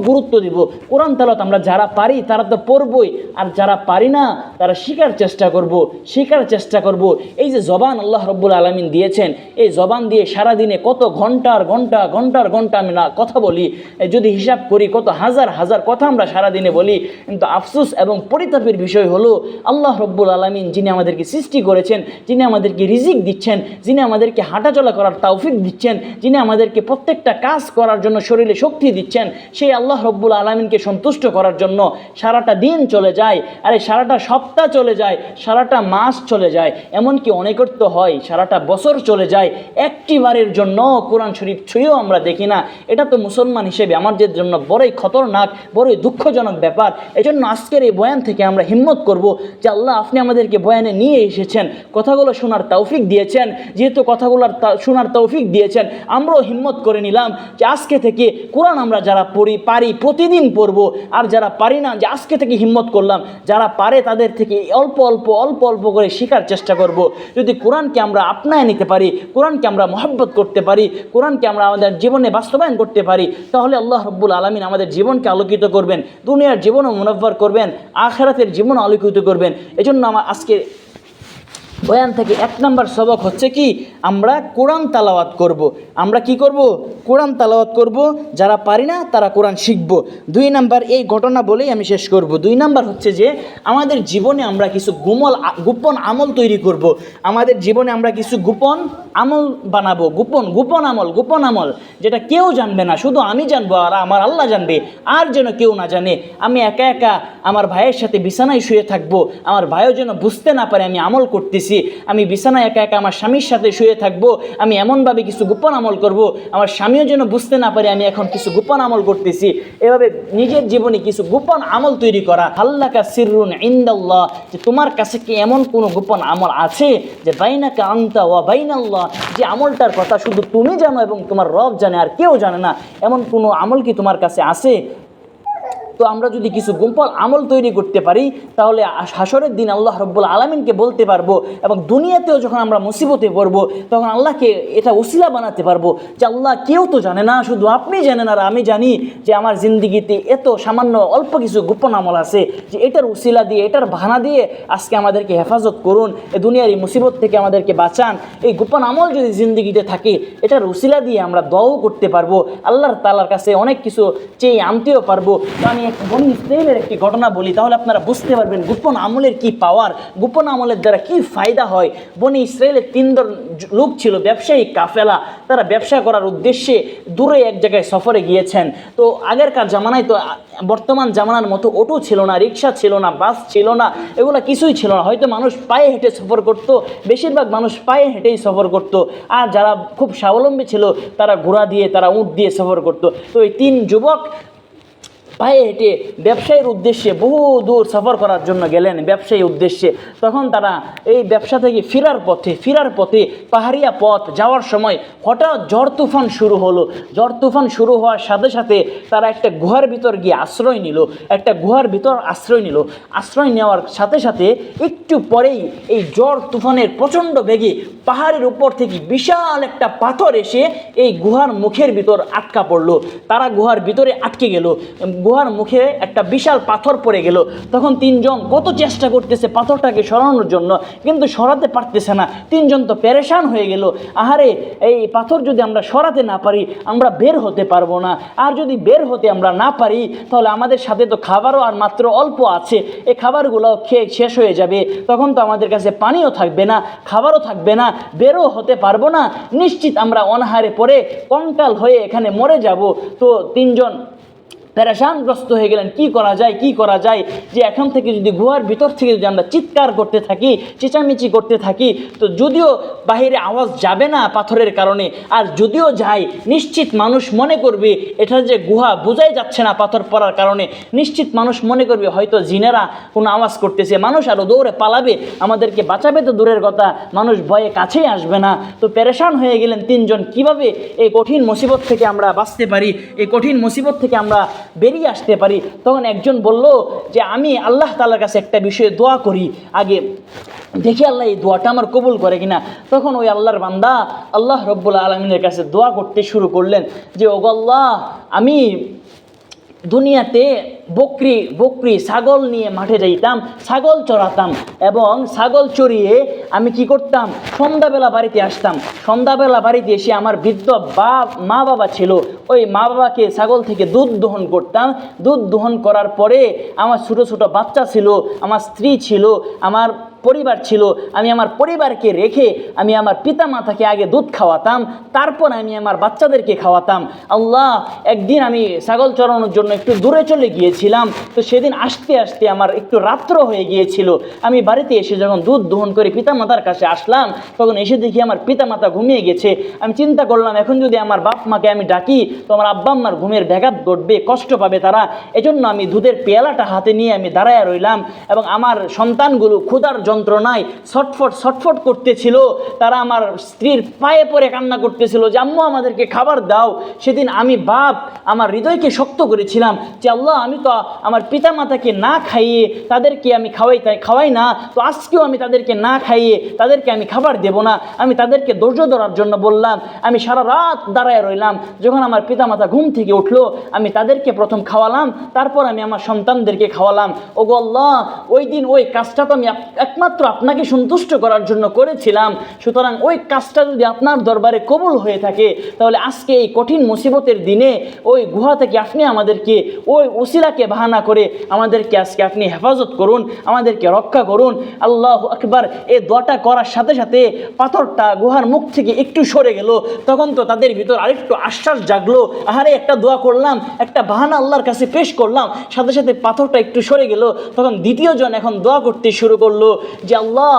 গুরুত্ব দিব। কোরআন তালাওয়াত আমরা যারা পারি তারা তো পড়বই, আর যারা পারি না তারা শেখার চেষ্টা করব। এই যে জবান আল্লাহ রব্বুল আলামিন দিয়েছেন, এই জবান দিয়ে সারাদিনে কত ঘন্টার ঘন্টা আমি না কথা বলি, যদি হিসাব করি কত হাজার কথা আমরা সারাদিনে বলি। কিন্তু আফসোস এবং পরিতাপের বিষয় হলো আল্লাহ রব্বুল আলামিন যিনি আমাদেরকে সৃষ্টি করেছেন, যিনি আমাদেরকে রিজিক দিচ্ছেন, যিনি আমাদেরকে হাঁটাচলা করার তৌফিক দিচ্ছেন, যিনি আমাদেরকে প্রত্যেকটা কাজ করার জন্য শরীরে শক্তি দিচ্ছেন, সেই আল্লাহ রব্বুল আলামিনকে সন্তুষ্ট করার জন্য সারাটা দিন চলে যায়, আরে সারাটা সপ্তাহ চলে যায়, সারাটা মাস চলে যায়, এমনকি অনেকের তো হয় সারাটা বছর চলে যায়, একটি বারের জন্য কোরআন শরীফ ছুঁয়েও আমরা দেখি না। এটা তো মুসলমান হিসেবে আমাদের জন্য বড়ই খতরনাক, বড়ই দুঃখজনক ব্যাপার। এজন্য আজকের এই বয়ান থেকে আমরা হিম্মত করব যে আল্লাহ আপনি আমাদেরকে বয়ানে নিয়ে এসেছেন, কথাগুলো শোনার তৌফিক দিয়েছেন, যেহেতু কথাগুলোর শোনার তৌফিক দিয়েছেন, আমরাও হিম্মত করে নিলাম যে আজকে থেকে কোরআন আমরা যারা পড়ি পারি প্রতিদিন পড়বো, আর যারা পারি না যে আজকে থেকে হিম্মত করলাম, যারা পারে তাদের থেকে অল্প অল্প অল্প অল্প করে শেখার চেষ্টা করব। যদি কোরআনকে আমরা আপনায় নিতে পারি, কোরআনকে আমরা মহব্বত করতে পারি, কোরআনকে আমরা আমাদের জীবনে বাস্তবায়ন করতে পারি, তাহলে আল্লাহ রব্বুল আলামিন আমাদের জীবনকে আলোকিত করবেন, দুনিয়ার জীবনও মুনাফফর করবেন, আখিরাতের জীবনও আলোকিত করবেন। এজন্য আমার আজকে বয়ান থেকে 1 নম্বর সবক হচ্ছে কি, আমরা কোরআন তালাওয়াত করব। আমরা কি করব? কোরআন তালাওয়াত করব। যারা পারি না তারা কোরআন শিখব। 2 নম্বর এই ঘটনা বলেই আমি শেষ করব। 2 নম্বর হচ্ছে যে আমাদের জীবনে আমরা কিছু গোপন আমল তৈরি করব। আমাদের জীবনে আমরা কিছু গোপন আমল বানাবো, গোপন আমল যেটা কেউ জানবে না, শুধু আমি জানবো আর আমার আল্লাহ জানবে, আর যেন কেউ না জানে। আমি একা একা আমার ভাইয়ের সাথে বিছানায় শুয়ে থাকবো, আমার ভাইও যেন বুঝতে না পারে আমি আমল করতেছি। আমি বিছানায় একা একা আমার স্বামীর সাথে শুয়ে থাকবো, আমি এমনভাবে কিছু গোপন আমল করব, আমার স্বামীও যেন বুঝতে না পারে আমি এখন কিছু গোপন আমল করতেছি। এভাবে নিজের জীবনে কিছু গোপন আমল তৈরি করা। আল্লাকা সিররুন ইনদাল্লাহ, যে তোমার কাছে কি এমন কোনো গোপন আমল আছে যে বাইনাকা আনতা ওয়া বাইনাল্লাহ, যে আমলটার কথা শুধু তুমি জানো এবং তোমার রব জানে, আর কেউ জানে না, এমন কোনো আমল কি তোমার কাছে আছে? তো আমরা যদি কিছু গোপন আমল তৈরি করতে পারি, তাহলে হাসরের দিন আল্লাহ রব্বুল আলামিনকে বলতে পারবো, এবং দুনিয়াতেও যখন আমরা মুসিবতে পড়বো তখন আল্লাহকে এটা উসিলা বানাতে পারবো যে আল্লাহ, কেউ তো জানে না, শুধু আপনি জানেন আর আমি জানি যে আমার জিন্দিগিতে এত সামান্য অল্প কিছু গোপন আমল আছে, যে এটার উসিলা দিয়ে, এটার বাহানা দিয়ে আজকে আমাদেরকে হেফাজত করুন, এই দুনিয়ার এই মুসিবত থেকে আমাদেরকে বাঁচান। এই গোপন আমল যদি জিন্দিগিতে থাকে, এটার উসিলা দিয়ে আমরা দোয়াও করতে পারবো, আল্লাহর তাআলার কাছে অনেক কিছু চেয়ে আনতেও পারবো। তো আমি বনি ইসরাইলের একটি ঘটনা বলি, তাহলে আপনারা বুঝতে পারবেন গোপন আমলের কি পাওয়ার, গোপন আমলের দ্বারা কি ফায়দা হয়। বনি ইসরাইলের 3 জন লোক ছিল, ব্যবসায়ী কাফেলা, তারা ব্যবসা করার উদ্দেশ্যে দূরে এক জায়গায় সফরে গিয়েছেন। তো আগেরকার জামানায় তো বর্তমান জামানার মতো অটো ছিল না, রিক্সা ছিল না, বাস ছিল না, এগুলো কিছুই ছিল না। হয়তো মানুষ পায়ে হেঁটে সফর করত, বেশিরভাগ মানুষ পায়ে হেঁটেই সফর করত, আর যারা খুব স্বাবলম্বী ছিল তারা ঘোড়া দিয়ে, তারা উট দিয়ে সফর করত। তো এই 3 যুবক পায়ে হেঁটে ব্যবসায়ীর উদ্দেশ্যে বহু দূর সফর করার জন্য গেলেন, ব্যবসায়ী উদ্দেশ্যে। তখন তারা এই ব্যবসা থেকে ফেরার পথে পাহাড়িয়া পথ যাওয়ার সময় হঠাৎ ঝড় তুফান শুরু হলো। ঝড় তুফান শুরু হওয়ার সাথে সাথে তারা একটা গুহার ভিতর গিয়ে আশ্রয় নিল। আশ্রয় নেওয়ার সাথে সাথে একটু পরেই এই ঝড় তুফানের প্রচণ্ড বেগে পাহাড়ের উপর থেকে বিশাল একটা পাথর এসে এই গুহার মুখের ভিতর আটকা পড়লো। তারা গুহার ভিতরে আটকে গেল, গুহার মুখে একটা বিশাল পাথর পড়ে গেল। তখন 3 জন কত চেষ্টা করতেছে পাথরটাকে সরানোর জন্য, কিন্তু সরাতে পারতেছে না। 3 জন তো পেরেশান হয়ে গেল, আহারে এই পাথর যদি আমরা সরাতে না পারি আমরা বের হতে পারবো না, আর যদি বের হতে আমরা না পারি তাহলে আমাদের সাথে তো খাবারও আর মাত্র অল্প আছে, এই খাবারগুলো খেয়ে শেষ হয়ে যাবে, তখন তো আমাদের কাছে পানিও থাকবে না, খাবারও থাকবে না, বেরও হতে পারবো না, নিশ্চিত আমরা অনাহারে পড়ে কঙ্কাল হয়ে এখানে মরে যাব। তো 3 জন পেরেশানগ্রস্ত হয়ে গেলেন, কি করা যায়, যে এখন থেকে যদি গুহার ভিতর থেকে যদি আমরা চিৎকার করতে থাকি, চেঁচামেচি করতে থাকি, তো যদিও বাহিরে আওয়াজ যাবে না পাথরের কারণে, আর যদিও যায় নিশ্চিত মানুষ মনে করবে এটা যে গুহা, বোঝাই যাচ্ছে না পাথর পড়ার কারণে, নিশ্চিত মানুষ মনে করবে হয়তো জিনেরা কোনো আওয়াজ করতেছে, মানুষ আরও দৌড়ে পালাবে, আমাদেরকে বাঁচাবে তো দূরের কথা, মানুষ ভয়ে কাছেই আসবে না। তো পেরেশান হয়ে গেলেন 3 জন, কীভাবে এই কঠিন মুসিবত থেকে আমরা বাঁচতে পারি, এই কঠিন মুসিবত থেকে আমরা বেরিয়ে আসতে পারি। তখন একজন বলল যে আমি আল্লাহ তাআলার কাছে একটা বিষয়ে দোয়া করি, আগে দেখি আল্লাহ এই দোয়াটা আমার কবুল করে কিনা। তখন ওই আল্লাহর বান্দা আল্লাহ রব্বুল আলামিনের কাছে দোয়া করতে শুরু করলেন যে ওগো আল্লাহ, আমি দুনিয়াতে বকরি ছাগল নিয়ে মাঠে যাইতাম, ছাগল চড়াতাম, এবং ছাগল চড়িয়ে আমি কি করতাম, সন্ধ্যাবেলা বাড়িতে আসতাম। সন্ধ্যাবেলা বাড়িতে এসে আমার বৃদ্ধ মা বাবা ছিল, ওই মা বাবাকে ছাগল থেকে দুধ দহন করতাম। দুধ দহন করার পরে আমার ছোটো ছোটো বাচ্চা ছিল, আমার স্ত্রী ছিল, আমার পরিবার ছিল, আমি আমার পরিবারকে রেখে আমি আমার পিতা মাতাকে আগে দুধ খাওয়াতাম, তারপর আমি আমার বাচ্চাদেরকে খাওয়াতাম। আল্লাহ, একদিন আমি ছাগল চড়ানোর জন্য একটু দূরে চলে গিয়েছিলাম, তো সেদিন আসতে আসতে আমার একটু রাত্র হয়ে গিয়েছিল। আমি বাড়িতে এসে যখন দুধ দহন করে পিতা মাতার কাছে আসলাম, তখন এসে দেখি আমার পিতা মাতা ঘুমিয়ে গেছে। আমি চিন্তা করলাম এখন যদি আমার বাপ মাকে আমি ডাকি তো আমার আব্বা আম্মার ঘুমের ব্যাঘাত ঘটবে, কষ্ট পাবে তারা। এজন্য আমি দুধের পেয়ালাটা হাতে নিয়ে আমি দাঁড়ায় রইলাম, এবং আমার সন্তানগুলো ক্ষুধার যন্ত্রণায় ছটফট ছটফট করতেছিল, তারা আমার স্ত্রীর পায়ে পড়ে কান্না করতেছিল যে আম্মু আমাদেরকে খাবার দাও। সেদিন আমি বাপ আমার হৃদয়কে শক্ত করেছিলাম যে আল্লাহ, আমি তো আমার পিতামাতাকে না খাইয়ে তাদেরকে আমি খাওয়াই না, তো আজকেও আমি তাদেরকে না খাইয়ে তাদেরকে আমি খাবার দেব না। আমি তাদেরকে ধৈর্য ধরার জন্য বললাম। আমি সারা রাত দাঁড়ায় রইলাম। যখন আমার পিতামাতা ঘুম থেকে উঠলো, আমি তাদেরকে প্রথম খাওয়ালাম, তারপর আমি আমার সন্তানদেরকে খাওয়ালাম। ওগো আল্লাহ, ওই দিন ওই কাজটা তো আমি একমাত্র আপনাকে সন্তুষ্ট করার জন্য করেছিলাম। সুতরাং ওই কাজটা যদি আপনার দরবারে কবুল হয়ে থাকে, তাহলে আজকে এই কঠিন মুসিবতের দিনে ওই গুহা থেকে আপনি আমাদেরকে ওই উসিলাকে বাহানা করে আমাদেরকে আজকে আপনি হেফাজত করুন, আমাদেরকে রক্ষা করুন। আল্লাহু আকবার। এই দোয়াটা করার সাথে সাথে পাথরটা গুহার মুখ থেকে একটু সরে গেল। তখন তো তাদের ভিতর আরেকটু আশ্বাস জাগলো, আহারে একটা দোয়া করলাম, একটা বাহানা আল্লাহর কাছে পেশ করলাম, সাথে সাথে পাথরটা একটু সরে গেল। তখন দ্বিতীয় জন এখন দোয়া করতে শুরু করলো যে আল্লাহ,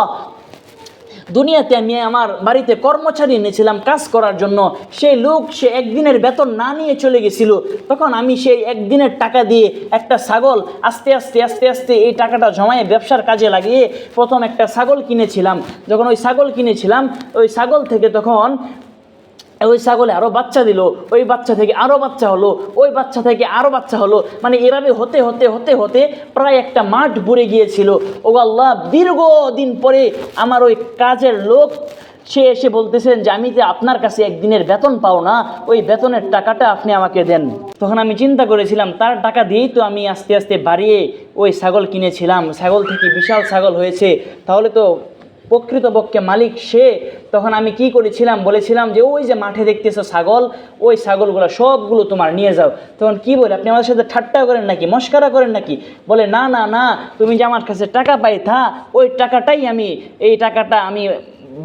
দুনিয়াতে আমি আমার বাড়িতে কর্মচারী এনেছিলাম কাজ করার জন্য, সেই লোক সে একদিনের বেতন না নিয়ে চলে গেছিল। তখন আমি সেই একদিনের টাকা দিয়ে একটা ছাগল আস্তে আস্তে আস্তে আস্তে এই টাকাটা জমায়ে ব্যবসার কাজে লাগিয়ে প্রথম একটা ছাগল কিনেছিলাম। যখন ওই ছাগল কিনেছিলাম, ওই ছাগল থেকে তখন ওই ছাগলে আরও বাচ্চা দিল, ওই বাচ্চা থেকে আরও বাচ্চা হলো, ওই বাচ্চা থেকে আরও বাচ্চা হলো। মানে এভাবে হতে হতে হতে হতে প্রায় একটা মাঠ ভরে গিয়েছিল। ও আল্লাহ, দীর্ঘদিন পরে আমার ওই কাজের লোক সে এসে বলতেছেন যে আমি যে আপনার কাছে একদিনের বেতন পাও না, ওই বেতনের টাকাটা আপনি আমাকে দেন। তখন আমি চিন্তা করেছিলাম তার টাকা দিয়েই তো আমি আস্তে আস্তে বাড়িয়ে ওই ছাগল কিনেছিলাম, ছাগল থেকে বিশাল ছাগল হয়েছে, তাহলে তো প্রকৃতপক্ষে মালিক সে। তখন আমি কি করেছিলাম, বলেছিলাম যে ওই যে মাঠে দেখতেছো ছাগল, ওই ছাগলগুলো সবগুলো তোমার নিয়ে যাও। তখন কি বলে, আপনি আমাদের সাথে ঠাট্টা করেন নাকি, মস্করা করেন নাকি? বলে না না না, তুমি যে আমার কাছে টাকা পাইতা, ওই টাকাটাই এই টাকাটা আমি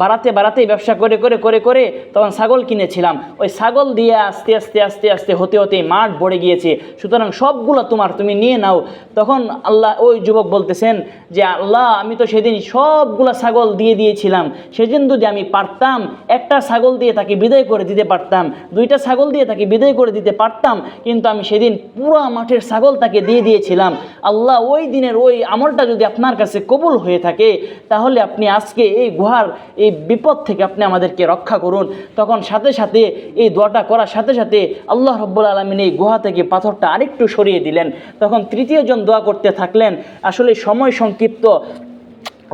বাড়াতে বাড়াতেই ব্যবসা করে করে করে করে তখন ছাগল কিনেছিলাম। ওই ছাগল দিয়ে আস্তে আস্তে আস্তে আস্তে হতে হতে মাঠ ভরে গিয়েছে, সুতরাং সবগুলো তোমার, তুমি নিয়ে নাও। তখন আল্লাহ, ওই যুবক বলতেছেন যে আল্লাহ, আমি তো সেদিন সবগুলো ছাগল দিয়ে দিয়েছিলাম, সেদিন যদি আমি পারতাম একটা ছাগল দিয়ে তাকে বিদায় করে দিতে পারতাম, দুইটা ছাগল দিয়ে তাকে বিদায় করে দিতে পারতাম, কিন্তু আমি সেদিন পুরো মাঠের ছাগল তাকে দিয়ে দিয়েছিলাম। আল্লাহ, ওই দিনের ওই আমলটা যদি আপনার কাছে কবুল হয়ে থাকে, তাহলে আপনি আজকে এই গুহার এই বিপদ থেকে আপনি আমাদেরকে রক্ষা করুন। তখন সাথে সাথে এই দোয়াটা করার সাথে সাথে আল্লাহ রাব্বুল আলামিন এই গুহা থেকে পাথরটা আরেকটু সরিয়ে দিলেন। তখন তৃতীয় জন দোয়া করতে থাকলেন। আসলে সময় সংক্ষিপ্ত,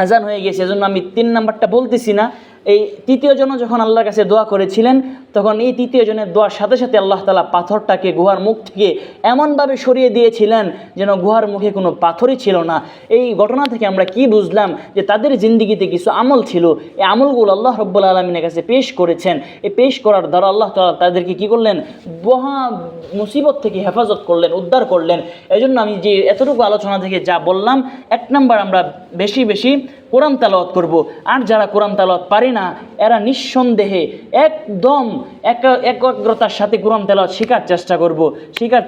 আজান হয়ে গেছে, এজন্য আমি 3 নাম্বারটা বলতেছি না। এই তৃতীয় জন যখন আল্লাহর কাছে দোয়া করেছিলেন, তখন এই তৃতীয় জনের দোয়ার সাথে সাথে আল্লাহ তাআলা পাথরটাকে গুহার মুখ থেকে এমনভাবে সরিয়ে দিয়েছিলেন যেন গুহার মুখে কোনো পাথরই ছিল না। এই ঘটনা থেকে আমরা কি বুঝলাম, যে তাদের জিন্দিগিতে কিছু আমল ছিল, এই আমলগুলো আল্লাহ রাব্বুল আলামিনের কাছে পেশ করেছেন। এই পেশ করার দ্বারা আল্লাহ তাআলা তাদেরকে কি করলেন, মহা মুসিবত থেকে হেফাজত করলেন, উদ্ধার করলেন। এই জন্য আমি যে এতটুকু আলোচনা থেকে যা বললাম, 1 নাম্বার আমরা বেশি বেশি কোরআন তেলাওয়াত করব। আর যারা কোরআন তেলাওয়াত পারে না, এরা নিঃসন্দেহে একদম একাগ্রতার সাথে কোরআন তেলাওয়াত শেখার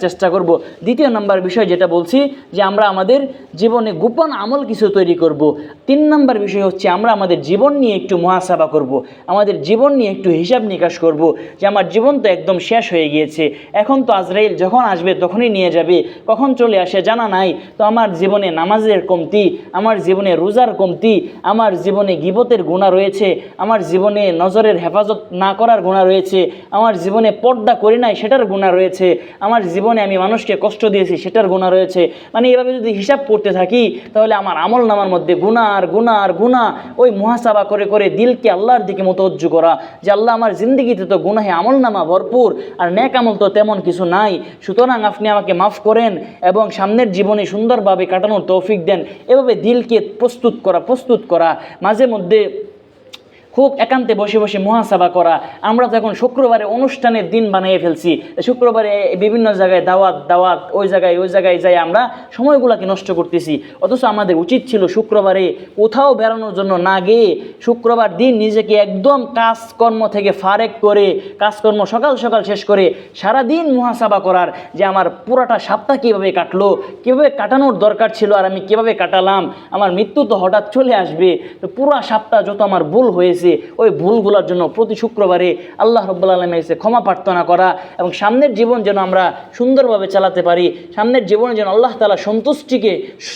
চেষ্টা করব। দ্বিতীয় নাম্বার বিষয় যেটা বলছি, যে আমরা আমাদের জীবনে গোপন আমল কিছু তৈরি করব। 3 নাম্বার বিষয় হচ্ছে আমরা আমাদের জীবন নিয়ে একটু মুহাসাবা করব, আমাদের জীবন নিয়ে একটু হিসাব নিকাশ করব, যে আমার জীবন তো একদম শেষ হয়ে গিয়েছে, এখন তো আজরাইল যখন আসবে তখনই নিয়ে যাবে, কখন চলে আসে জানা নাই। তো আমার জীবনে নামাজের কমতি, আমার জীবনে রোজার কমতি, আমার জীবনে গীবতের গুনাহ রয়েছে, আমার জীবনে নজরের হেফাজত না করার গুনাহ রয়েছে, আমার জীবনে পর্দা করি নাই সেটার গুনাহ রয়েছে, আমার জীবনে আমি মানুষকে কষ্ট দিয়েছি সেটার গুনাহ রয়েছে। মানে এভাবে যদি হিসাব করতে থাকি, তাহলে আমার আমল নামার মধ্যে গুনাহ আর গুনাহ আর গুনাহ, ওই মুহাসাবা করে করে দিলকে আল্লাহর দিকে মুতওয়াজ্জু করা, যে আল্লাহ, আমার জিন্দিগিতে তো গুনাহে আমল নামা ভরপুর, আর নেক আমল তো তেমন কিছু নাই, সুতরাং আপনি আমাকে মাফ করেন এবং সামনের জীবনে সুন্দরভাবে কাটানোর তৌফিক দেন। এভাবে দিলকে প্রস্তুত করা, মাঝে মধ্যে খুব একান্তে বসে বসে মুহাসাবা করা। আমরা তো এখন শুক্রবারে অনুষ্ঠানের দিন বানিয়ে ফেলছি, শুক্রবারে বিভিন্ন জায়গায় দাওয়াত, ওই জায়গায় যাই আমরা সময়গুলোকে নষ্ট করতেছি। অথচ আমাদের উচিত ছিল শুক্রবারে কোথাও বেড়ানোর জন্য না গিয়ে শুক্রবার দিন নিজেকে একদম কাজকর্ম থেকে ফারেক করে, কাজকর্ম সকাল সকাল শেষ করে সারাদিন মুহাসাবা করার, যে আমার পুরাটা সপ্তাহ কীভাবে কাটলো, কীভাবে কাটানোর দরকার ছিল আর আমি কীভাবে কাটালাম। আমার মৃত্যু তো হঠাৎ চলে আসবে, তো পুরো সপ্তাহ যত আমার ভুল হয়েছে, গেছে ওই ভুলগুলোর জন্য প্রতি শুক্রবারে আল্লাহ রাব্বুল আলামিনের কাছে ক্ষমা প্রার্থনা করা এবং সামনের জীবন যেন আমরা সুন্দরভাবে চালাতে পারি, সামনের জীবনে যেন আল্লাহ তাআলা সন্তুষ্টিকে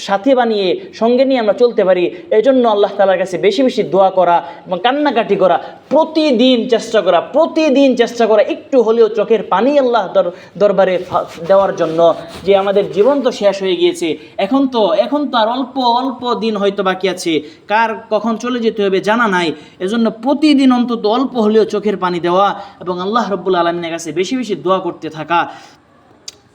সাথী বানিয়ে সঙ্গে নিয়ে আমরা চলতে পারি, এই জন্য আল্লাহ তাআলার কাছে বেশি বেশি দোয়া করা এবং কান্নাকাটি করা, প্রতিদিন চেষ্টা করা একটু হলেও চোখের পানি আল্লাহ দরবারে দেওয়ার জন্য। যে আমাদের জীবন তো শেষ হয়ে গিয়েছে, এখন তো আর অল্প দিন হয়তো বাকি আছে, কার কখন চলে যেতে হবে জানা নাই। এজন্য প্রতিদিন অন্তত অল্প হলেও চোখের পানি দেওয়া এবং আল্লাহ রাব্বুল আলামিনের কাছে বেশি বেশি দোয়া করতে থাকা।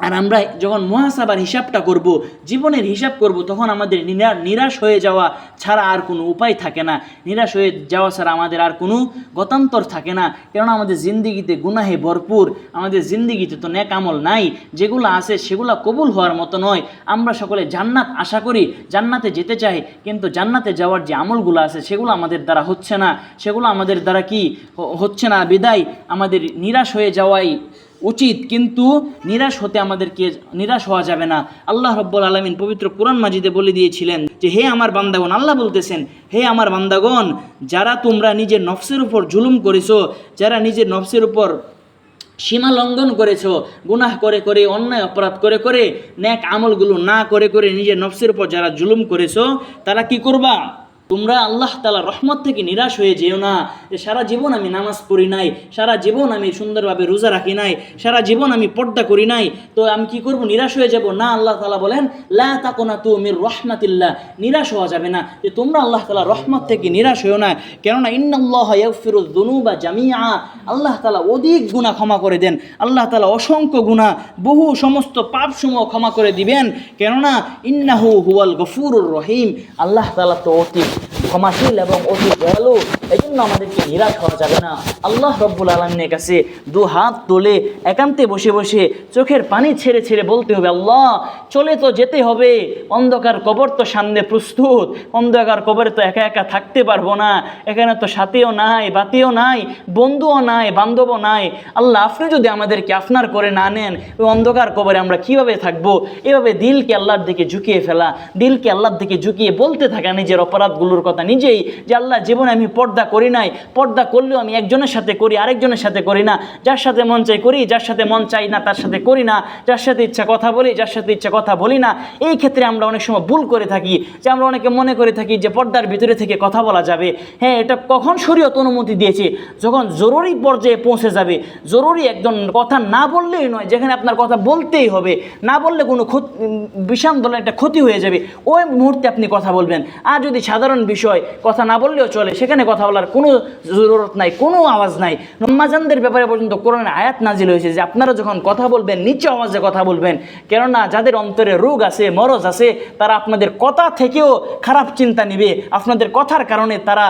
আর আমরা যখন মুহাসাবার হিসাবটা করব, জীবনের হিসাব করব, তখন আমাদের নিরাশ হয়ে যাওয়া ছাড়া আর কোনো উপায় থাকে না, নিরাশ হয়ে যাওয়া ছাড়া আমাদের আর কোনো গতান্তর থাকে না। কেননা আমাদের জিন্দিগিতে গুনাহে ভরপুর, আমাদের জিন্দিগিতে তো নেক আমল নাই, যেগুলো আছে সেগুলো কবুল হওয়ার মতো নয়। আমরা সকলে জান্নাত আশা করি, জান্নাতে যেতে চাই, কিন্তু জান্নাতে যাওয়ার যে আমলগুলো আছে সেগুলো আমাদের দ্বারা হচ্ছে না, সেগুলো আমাদের দ্বারা কি হচ্ছে না, বিদায় আমাদের নিরাশ হয়ে যাওয়াই উচিত। কিন্তু নিরাশ হওয়া যাবে না। আল্লাহ রাব্বুল আলামিন পবিত্র কোরআন মাজিদে বলে দিয়েছিলেন যে হে আমার বান্দাগণ, আল্লাহ বলতেছেন হে আমার বান্দাগণ, যারা তোমরা নিজের নফসের উপর জুলুম করেছো, যারা নিজের নফসের উপর সীমা লঙ্ঘন করেছো, গুনাহ করে অন্যায় অপরাধ করে নেক আমলগুলো না করে নিজের নফসের উপর যারা জুলুম করেছো, তারা কি করবা? তোমরা আল্লাহ তাআলার রহমত থেকে নিরাশ হয়ে যেও না। যে সারা জীবন আমি নামাজ পড়ি নাই, সারা জীবন আমি সুন্দরভাবে রোজা রাখি নাই, সারা জীবন আমি পর্দা করি নাই, তো আমি কি করব? নিরাশ হয়ে যাব না। আল্লাহ তাআলা বলেন লা তাকুনাতু মির রাহমাতিল্লাহ, নিরাশ হওয়া যাবে না। যে তোমরা আল্লাহ তাআলার রহমত থেকে নিরাশ হও না, কেননা ইন্নাল্লাহা ইয়াগফিরুয যুনুবা জামিআ, আল্লাহ তাআলা অধিক গুনাহ ক্ষমা করে দেন, আল্লাহ তাআলা অসংখ্য গুনাহ, বহু সমস্ত পাপসমূহ ক্ষমা করে দিবেন, কেননা ইন্নাহু হুয়াল গফুরুর রহিম, আল্লাহ তাআলা তো অতি ক্ষমাশীল এবং অতি দয়ালু। এই জন্য আমাদেরকে নিরাশ হওয়া যাবে না। আল্লাহ রাব্বুল আলামিনের কাছে দু হাত তুলে একান্তে বসে চোখের পানি ছেড়ে বলতে হবে, আল্লাহ চলে তো যেতে হবে, অন্ধকার কবর তো সামনে প্রস্তুত, অন্ধকার কবরে তো একা থাকতে পারবো না, এখানে তো সাথীও নাই, বাতিও নাই, বন্ধুও নাই, বান্ধবও নাই। আল্লাহ আপনি যদি আমাদেরকে আপনার করে না নেন, ওই অন্ধকার কবরে আমরা কিভাবে থাকবো? এভাবে দিলকে আল্লাহর দিকে ঝুঁকিয়ে ফেলা, দিলকে আল্লাহর দিকে ঝুঁকিয়ে বলতে থাকা নিজের অপরাধগুলোর কথা নিজেই, যে আল্লাহ জীবনে আমি পর্দা করি নাই, পর্দা করলেও আমি একজনের সাথে করি, আরেকজনের সাথে করি না, যার সাথে মন চাই করি, যার সাথে মন চাই না তার সাথে করি না, যার সাথে ইচ্ছা কথা বলি, যার সাথে ইচ্ছা কথা বলি না। এই ক্ষেত্রে আমরা অনেক সময় ভুল করে থাকি, যে আমরা অনেকে মনে করে থাকি যে পর্দার ভিতরে থেকে কথা বলা যাবে। হ্যাঁ, এটা কখন শরীয়ত অনুমতি দিয়েছে? যখন জরুরি পর্যায়ে পৌঁছে যাবে, জরুরি একজন কথা না বললেই নয়, যেখানে আপনার কথা বলতেই হবে, না বললে কোনো বিশাল ধরনের একটা ক্ষতি হয়ে যাবে, ওই মুহূর্তে আপনি কথা বলবেন। আর যদি সাধারণ বিষয় কথা না বললেও চলে, সেখানে কথা বলার কোনো জরুরত নাই, কোনো আওয়াজ নাই। রমজানদের ব্যাপারে পর্যন্ত কোরআনের আয়াত নাজিল হয়েছে যে আপনারা যখন কথা বলবেন নিচু আওয়াজে কথা বলবেন, কেননা যাদের অন্তরে রোগ আছে, মরজ আছে, তারা আপনাদের কথা থেকেও খারাপ চিন্তা নেবে, আপনাদের কথার কারণে তারা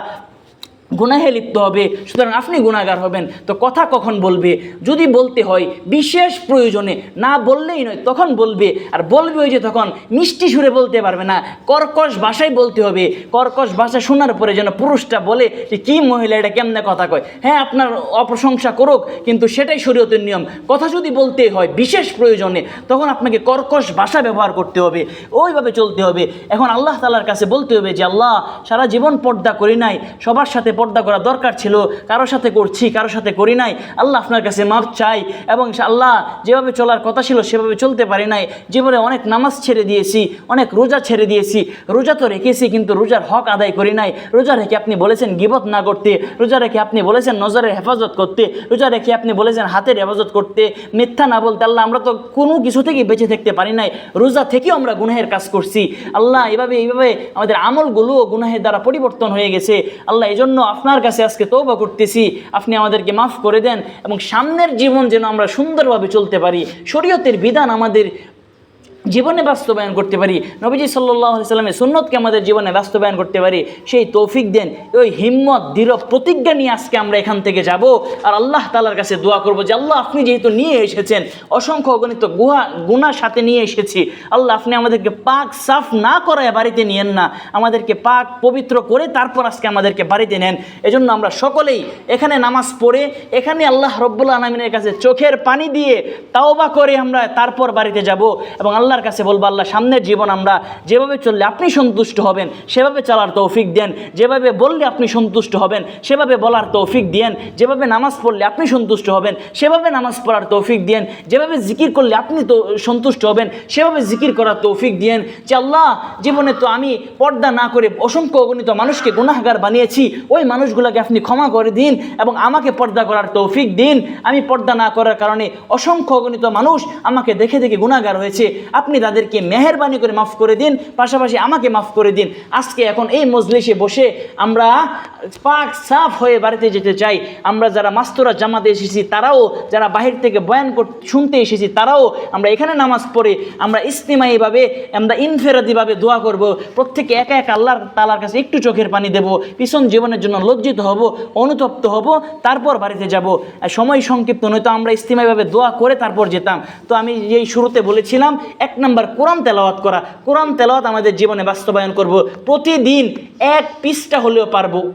গুনাহে লিপ্ত হবে, সুতরাং আপনি গুনাহগার হবেন। তো কথা কখন বলবে? যদি বলতে হয় বিশেষ প্রয়োজনে, না বললেই নয়, তখন বলবে। আর বলবে ওই যে তখন মিষ্টি সুরে বলতে পারবে না, কর্কশ ভাষায় বলতে হবে। কর্কশ ভাষা শোনার পরে যেন পুরুষটা বলে যে কি মহিলা, এটা কেমনে কথা কয়। হ্যাঁ, আপনার অপ্রশংসা করুক, কিন্তু সেটাই শরীয়তের নিয়ম। কথা যদি বলতে হয় বিশেষ প্রয়োজনে, তখন আপনাকে কর্কশ ভাষা ব্যবহার করতে হবে, ওইভাবে চলতে হবে। এখন আল্লাহ তাআলার কাছে বলতে হবে যে আল্লাহ সারা জীবন পর্দা করি নাই, সবার সাথে পর্দা করা দরকার ছিল, কারোর সাথে করছি, কারোর সাথে করি নাই। আল্লাহ আপনার কাছে মাফ চাই, এবং আল্লাহ যেভাবে চলার কথা ছিল সেভাবে চলতে পারি নাই। জীবনে অনেক নামাজ ছেড়ে দিয়েছি, অনেক রোজা ছেড়ে দিয়েছি, রোজা তো রেখেছি কিন্তু রোজার হক আদায় করি নাই। রোজা রেখে আপনি বলেছেন গীবত না করতে, রোজা রেখে আপনি বলেছেন নজরের হেফাজত করতে, রোজা রেখে আপনি বলেছেন হাতের হেফাজত করতে, মিথ্যা না বলতে। আল্লাহ আমরা তো কোনো কিছু থেকেই বেঁচে থাকতে পারি নাই, রোজা থেকেও আমরা গুনাহের কাজ করছি। আল্লাহ এইভাবে আমাদের আমলগুলো গুনাহের দ্বারা পরিবর্তন হয়ে গেছে। আল্লাহ এই জন্য আপনার কাছে আজকে তওবা করতেছি, আপনি আমাদেরকে মাফ করে দেন, এবং সামনের জীবন যেন আমরা সুন্দরভাবে চলতে পারি, শরীয়তের বিধান আমাদের জীবনে বাস্তবায়ন করতে পারি, নবীজি সাল্লাল্লাহু আলাইহি সাল্লামের সুন্নতকে আমাদের জীবনে বাস্তবায়ন করতে পারি, সেই তৌফিক দেন। ওই হিম্মত, দৃঢ় প্রতিজ্ঞা নিয়ে আজকে আমরা এখান থেকে যাব, আর আল্লাহ তাআলার কাছে দোয়া করব যে আল্লাহ আপনি যেহেতু নিয়ে এসেছেন, অসংখ্য অগণিত গুনাহ সাথে নিয়ে এসেছি, আল্লাহ আপনি আমাদেরকে পাক সাফ না করায় বাড়িতে নিয়েন না, আমাদেরকে পাক পবিত্র করে তারপর আজকে আমাদেরকে বাড়িতে নেন। এজন্য আমরা সকলেই এখানে নামাজ পড়ে, এখানে আল্লাহ রব্বুল আলামিনের কাছে চোখের পানি দিয়ে তাওবা করে আমরা তারপর বাড়িতে যাব, এবং আল্লাহ আল্লাহর কাছে বলবো, আল্লাহ সামনের জীবন আমরা যেভাবে চললে আপনি সন্তুষ্ট হবেন সেভাবে চলার তৌফিক দেন, যেভাবে বললে আপনি সন্তুষ্ট হবেন সেভাবে বলার তৌফিক দেন, যেভাবে নামাজ পড়লে আপনি সন্তুষ্ট হবেন সেভাবে নামাজ পড়ার তৌফিক দেন, যেভাবে জিকির করলে আপনি তো সন্তুষ্ট হবেন সেভাবে জিকির করার তৌফিক দেন। যে আল্লাহ, জীবনে তো আমি পর্দা না করে অসংখ্য অগণিত মানুষকে গুনাহগার বানিয়েছি, ওই মানুষগুলোকে আপনি ক্ষমা করে দিন এবং আমাকে পর্দা করার তৌফিক দিন। আমি পর্দা না করার কারণে অসংখ্য অগণিত মানুষ আমাকে দেখে দেখে গুনাহগার হয়েছে, আপনি তাদেরকে মেহেরবানি করে মাফ করে দিন, পাশাপাশি আমাকে মাফ করে দিন। আজকে এখন এই মজলিসে বসে আমরা পাক সাফ হয়ে বাড়িতে যেতে চাই। আমরা যারা মাস্তুরা জামাতে এসেছি তারাও, যারা বাহির থেকে বয়ান শুনতে এসেছি তারাও, আমরা এখানে নামাজ পড়ে আমরা ইস্তিমাইভাবে, আমরা ইনফেরাদিভাবে দোয়া করব। প্রত্যেকে একা একা আল্লাহ তাআলার কাছে একটু চোখের পানি দেব, পিছন জীবনের জন্য লজ্জিত হব, অনুতপ্ত হব, তারপর বাড়িতে যাব। সময় সংক্ষিপ্ত নয়তো আমরা ইস্তিমাইভাবে দোয়া করে তারপর যেতাম। তো আমি যেই শুরুতে বলেছিলাম, 1 নম্বর কোরআন তেলাওয়াত করা। কোরআন তেলাওয়াত আমাদের জীবনে বাস্তবায়ন করব। প্রতিদিন 1 পৃষ্ঠা হলেও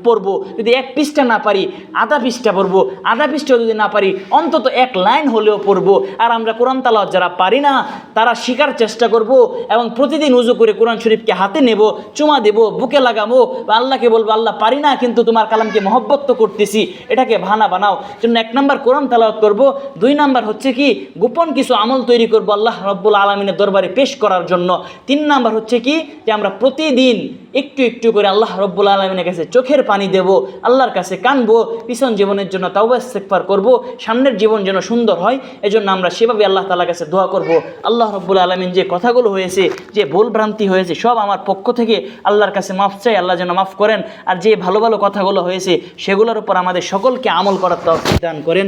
পড়বো। যদি 1 পৃষ্ঠা না পারি, আধা পৃষ্ঠা পড়বো। আধা পৃষ্ঠা যদি না পারি, অন্তত 1 লাইন হলেও পড়বো। আর আমরা কোরআন তেলাওয়াত যারা পারি না তারা শিখার চেষ্টা করব এবং প্রতিদিন উজু করে কোরআন শরীফকে হাতে নেব, চুমা দেব, বুকে লাগাবো, বা আল্লাহকে বলবো, আল্লাহ পারি না কিন্তু তোমার কালামকে মহব্বত তো করতেছি, এটাকে ভানা বানাও। জন্য 1 নম্বর কোরআন তেলাওয়াত করব। 2 নম্বর হচ্ছে কি, গোপন কিছু আমল তৈরি করব আল্লাহ রাব্বুল আলামিনের দরবারে পেশ করার জন্য। 3 নম্বর হচ্ছে কি, যে আমরা প্রতিদিন একটু একটু করে আল্লাহ রাব্বুল আলামিনের কাছে চোখের পানি দেব, আল্লাহর কাছে কানবো, পিছন জীবনের জন্য তাওবা ইস্তিগফার করব, সামনের জীবন যেন সুন্দর হয়। এজন্য আমরা সেভাবে আল্লাহ তাআলার কাছে দোয়া করব। আল্লাহ রাব্বুল আলামিন যে কথাগুলো হয়েছে, যে ভুল ভ্রান্তি হয়েছে, সব আমার পক্ষ থেকে আল্লাহর কাছে মাফ চাই, আল্লাহ যেন মাফ করেন। আর যে ভালো ভালো কথাগুলো হয়েছে সেগুলোর উপর আমাদের সকলকে আমল করার তৌফিক দান করেন।